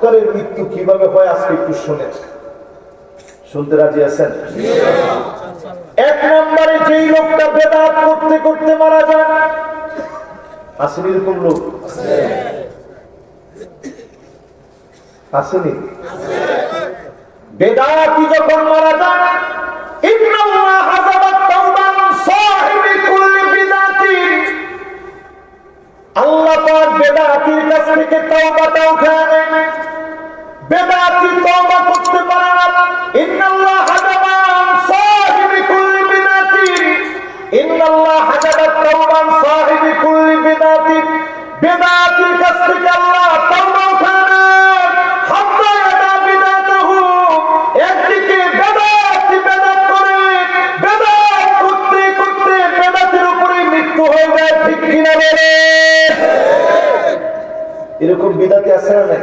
বৎকারের মৃত্যু কিভাবে হয় আজকে একটু শুনে, শুনতে রাজি আছেন? এক নম্বরে যেই লোকটা বেদাত করতে করতে মারা যায়, আসেনি এরকম লোক? আসেনি? বেদাতি যখন মারা যায়, ইন্নাল্লাহ হাযাবাত তাওবান সাহিবি কুল্লি বিদাতিন, আল্লাহ পাক বেদাতির কাছ থেকে তওবাটা উঠায় নেন। বেদাতি তওবা করতে পারে না। ইন্নাল্লাহ হাযাবান সাহিবি কুল্লি বিদাতিন, ইন্নাল্লাহ হাযাবাত তাওবান সাহিবি কুল্লি বিদাতিন, বেদাতির কাছ থেকে আল্লাহ তওবা উঠায় নেন। হাত্তা ইয়াদা বিদাতাহু, একদিকে বেদাতি বেদাত করে, বেদাত করতে করতে বেদাতের উপরে মৃত্যু হয়ে যায়, ঠিক কিনা বলে? এরকম বিদাতি আছে না নাই?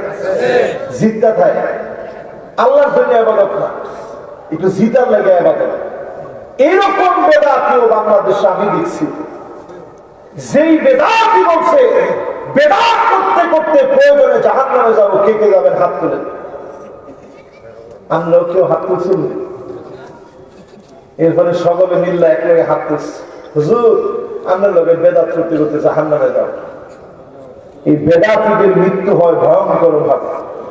জিদ্দা থাকে আল্লাহর জন্য ইবাদত না, একটু জিদার লাগে ইবাদত। এরকম বেদাতিও বাংলাদেশে আমি দেখছি। যেই বেদাতি বলছে বেদাত করতে করতে প্রয়োজনে জাহান্নামে যাবো, কে কে যাবেন হাত তুলেন। আমরাও কেউ হাত তুলছি? এরপরে সকলে মিল্লা এক লগে হাত তুলছে, হুজুর আমরা লোকে বেদাত করতে করতে জাহান্নামে যাও। এই বেদাতিদের মৃত্যু হয় ভয়ঙ্কর ভাবে,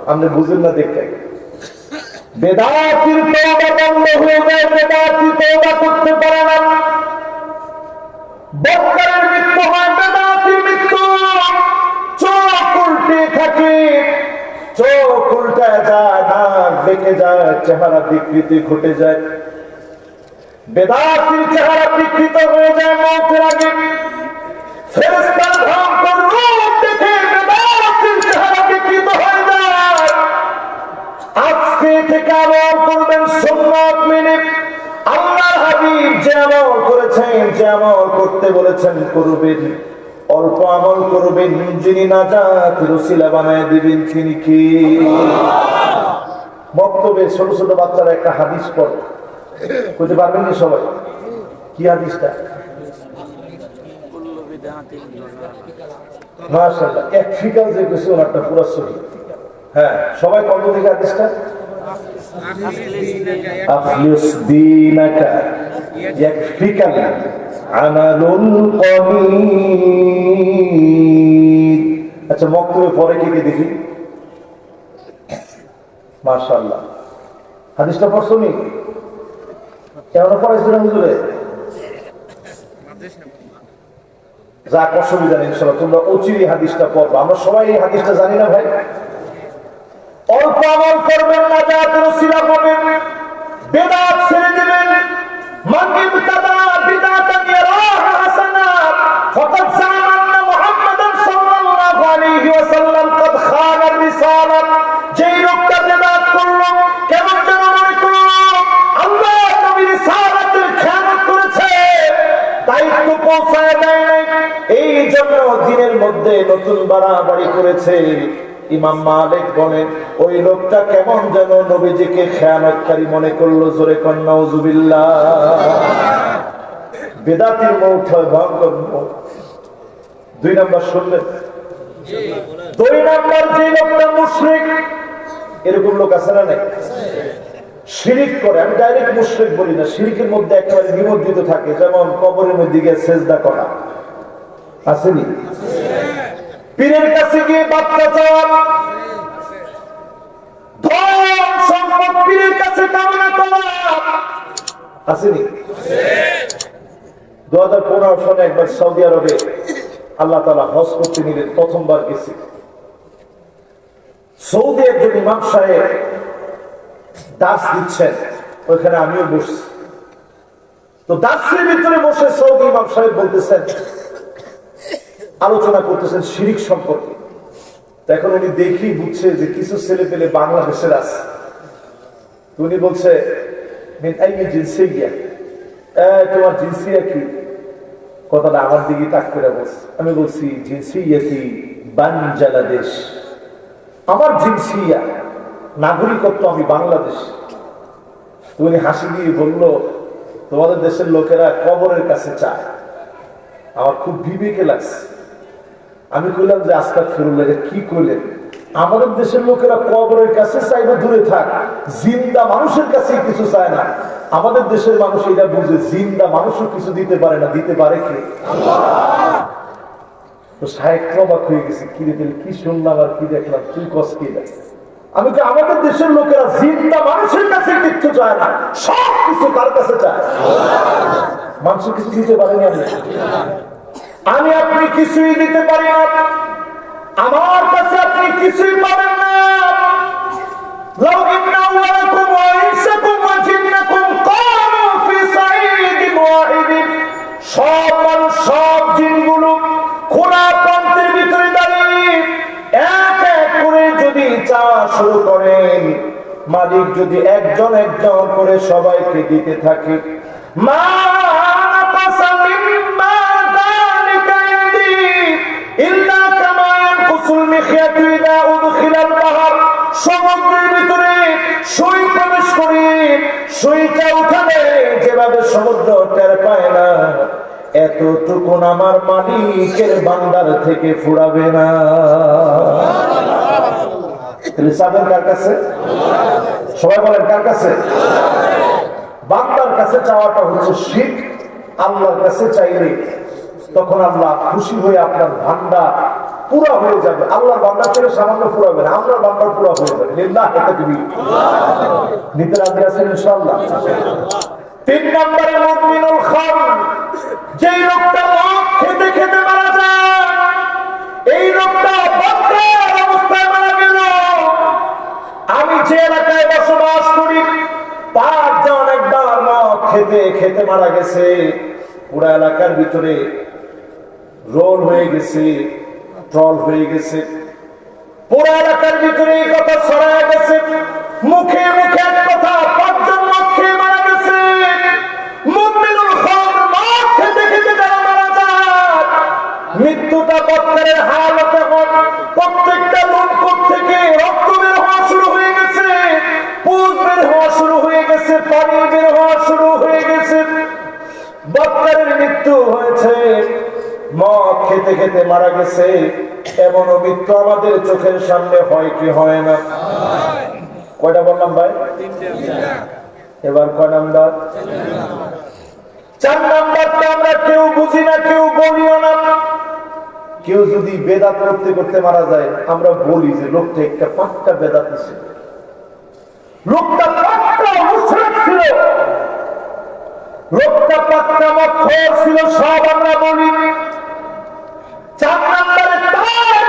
আপনি বুঝেন না দেখতে। বেদাতির তওবা বন্ধ হয়ে যায়, বেদাতি তওবা করতে পারে না। বৎকারের মৃত্যু হয়, বেদাতির মৃত্যু। চোখ উল্টে থাকে, চোখ উল্টায় যায়, নাক বেঁকে যায়, চেহারা বিকৃতি ঘটে যায়। বেদাতির চেহারা বিকৃত হয়ে যায় মওতের আগে। ফেরেশতার ভয়ঙ্কর রূপ দেখে বেদাতির চেহারা বিকৃত হয়ে যায়। আজকে থেকে আমল করবেন সুন্নাত মেনে। আল্লাহর হাবিব যে আমল করেছেন, যে আমল করতে বলেছেন করবেন। অল্প আমল করবেন, যিনি নাজাতের ওসিলা বানায় দিবেন তিনি কি? বক্তব্যে ছোট ছোট বাচ্চারা একটা হাদিস পড়ে, বুঝতে পারবেন না সবাই? কি হাদিসটা? মাশাআল্লাহ, এক ফিকাল যে কিছু ওনারটা পুরো সহি। হ্যাঁ, সবাই কত থেকে হাদিসটা? আফলিস দীনাকা ইয়াকফিকাল আমালুল কলিল। আচ্ছা, বক্তব্যে পরে কি কি দেখি? মাশাআল্লাহ, হাদিসটা পড়ছনি? কেমন পড়াইছিল হুজুরে? যাক, অসুবিধা নেই ইনশাআল্লাহ, তোমরা অচিরি হাদিসটা পড়বা। আমরা সবাই এই হাদিসটা জানি না ভাই? অল্প আমল করবেন, নাজাতের ওসিলা পাবেন, বেদাত ছেড়ে দিবেন। মান ইবতাদা বিদাতান ইয়ারাহা হাসানা ফাকাদ জাআমা আন্না মুহাম্মাদান সাল্লাল্লাহু আলাইহি ওয়াসাল্লাম قد খানা রিসালাত। যেই লোকটা বেদাত করলো, কেমন যেন মনে করলো আল্লাহ নবীর রিসালাতের খেয়ানত করেছে, দায়িত্ব পৌঁছায় দেয় নাই, এই জন্য দিনের মধ্যে নতুন বাড়াবাড়ি করেছে। ইমাম মালিক বলেন, ওই লোকটা কেমন যেন নবীজিকে খেয়ানতকারী মনে করলো। জোরে কোন নাউজুবিল্লাহ। বেদাতির মৌত হয় ভয়ঙ্কর মৌত। দুই নাম্বার শুনলেন? দুই নাম্বার, যে লোকটা মুশরিক, এরকম লোক আছে না নাই? শিরিক করে, আমি ডাইরেক্ট মুশরিক বলি না, শিরিকের মধ্যে একেবারে নিমজ্জিত থাকে, যেমন কবরের মধ্যে গিয়ে সেজদা করা, আসেনি? পীরের কাছে গিয়ে বাচ্চা চাওয়া, ধন সম্পদ পীরের কাছে কামনা করা, আসেনি? 2015 সালে একবার সৌদি আরবে আল্লাহ তাআলা হজ করতে নিলেন, প্রথমবার গেছি। সৌদি একজন ইমাম সাহেব দাস দিচ্ছেন, ওইখানে আমিও বসছি। তো দাসের ভিতরে বসে সৌদি ইমাম সাহেব বলতেছেন, আলোচনা করতেছেন শিরিক সম্পর্কে। এখন উনি দেখি বুঝছে যে কিছু ছেলে পেলে বাংলাদেশের আছে। উনি বলছে, মিন আইয়ি জিনসিয়া, তোমার জিনসিয়া কি? কথাটা আমার দিকে তাক করে বলছে। আমি বলছি, জিনসিয়াতি বাংলাদেশ, আমার জিনসিয়া নাগরিকত্ব আমি বাংলাদেশ। উনি হাসি দিয়ে বলল, তোমাদের দেশের লোকেরা কবরের কাছে চায়। আমার খুব বিবেকে লাগছে। আমি কইলাম যে আস্তাগফিরুল্লাহ, কি কইলেন? আমাদের দেশের লোকেরা কবরের কাছে চাইবে দূরে থাক, জিন্দা মানুষের কাছে কিছু চায় না। আমাদের দেশের মানুষ এটা বুঝে জিন্দা মানুষও কিছু দিতে পারে না, দিতে পারে কে? তো সাহেব অবাক হয়ে গেছে, কি রে কি শুনলাম আর কি দেখলাম, তুই কস কি দেখ। আমি তো আমাদের দেশের লোকেরা জিন্দা মানুষের কাছে কিচ্ছু চায় না, সব কিছু তার কাছে চায়। মানুষের কিছু দিতে পারেনি আমি আপনি কিছুই দিতে পারি না, আমার কাছে আপনি কিছুই পাবেন না। লাউ ইন্না আওয়ালাকুম ওয়া ইনসাকুম ওয়া জিন্নাকুম কানু ফি সাঈদিন ওয়াহিদিন, সব মানুষ সব জিনগুলো খোলা প্রান্তের ভিতরে দাঁড়িয়ে এক এক করে যদি চাওয়া শুরু করেন, মালিক যদি একজন একজন করে সবাইকে দিতে থাকে, মা নাকাসা মিম্মা যালিকা ইনদি ইল্লা কামা ইয়ানকুসুল মিখয়াতু ইযা উদখিলাল বাহর, সমুদ্রের ভিতরে সুই প্রবেশ করে সুইটা উঠালে যেভাবে সমুদ্র টের পায় না, এতটুকু আমার মালিকের ভান্ডার থেকে ফুরাবে না। চাবেন কার কাছে? সবাই বলেন কার কাছে? বান্দার কাছে চাওয়াটা হচ্ছে শিরক। আল্লাহর কাছে চাইলে তখন আল্লাহ খুশি হয়ে আপনার ভান্ডার পুরা হয়ে যাবে। আল্লাহর ভান্ডার থেকে সামান্য ফুরাবে না, আপনার ভান্ডার পুরা হয়ে যাবে। লিল্লাহি তাকবীর। নিতে রাজি আছেন ইনশাআল্লাহ? 3 নম্বরে মুমিনুল খাম, যেই লোকটা মদ খেতে খেতে মারা যায়, এই লোকটা বক্তার অবস্থায় মারা গেল। আমি যে এলাকায় বসবাস করি, 5 জন একবার মদ খেতে খেতে মারা গেছে। পুরো এলাকার ভিতরে রোল হয়ে গেছে, ট্রল হয়ে গেছে, পুরো এলাকার ভিতরে এই কথা ছড়ায় গেছে, মুখে মুখে এক কথা, 5 জন মদ খেয়ে মারা গেছে। মুমিনুল খাম মদ খেতে খেতে যারা মারা যায়, মৃত্যুটা বক্তারের হালতে হয়, প্রত্যেকটা লোক থেকে রক্ত বের হওয়া শুরু হয়ে গেছে, পুজ বের হওয়া শুরু হয়ে গেছে, পানি বের হওয়া শুরু হয়ে গেছে। বক্তারের মৃত্যু হয়েছে, মদ খেতে খেতে মারা গেছে। এমন মৃত্যু আমাদের চোখের সামনে হয় কি হয় না? কয়টা বললাম ভাই? এবার কয় নাম্বার? 4 নাম্বারটা আমরা কেউ বুঝি না, কেউ বলিও না। কেউ যদি বেদাত করতে করতে মারা যায়, আমরা বলি যে লোকটা একটা পাক্কা বেদাতি ছিল, লোকটা পাক্কা মুশরিক ছিল, লোকটা পাক্কা মদখোর ছিল, সব আমরা বলি। 4 নম্বরে তার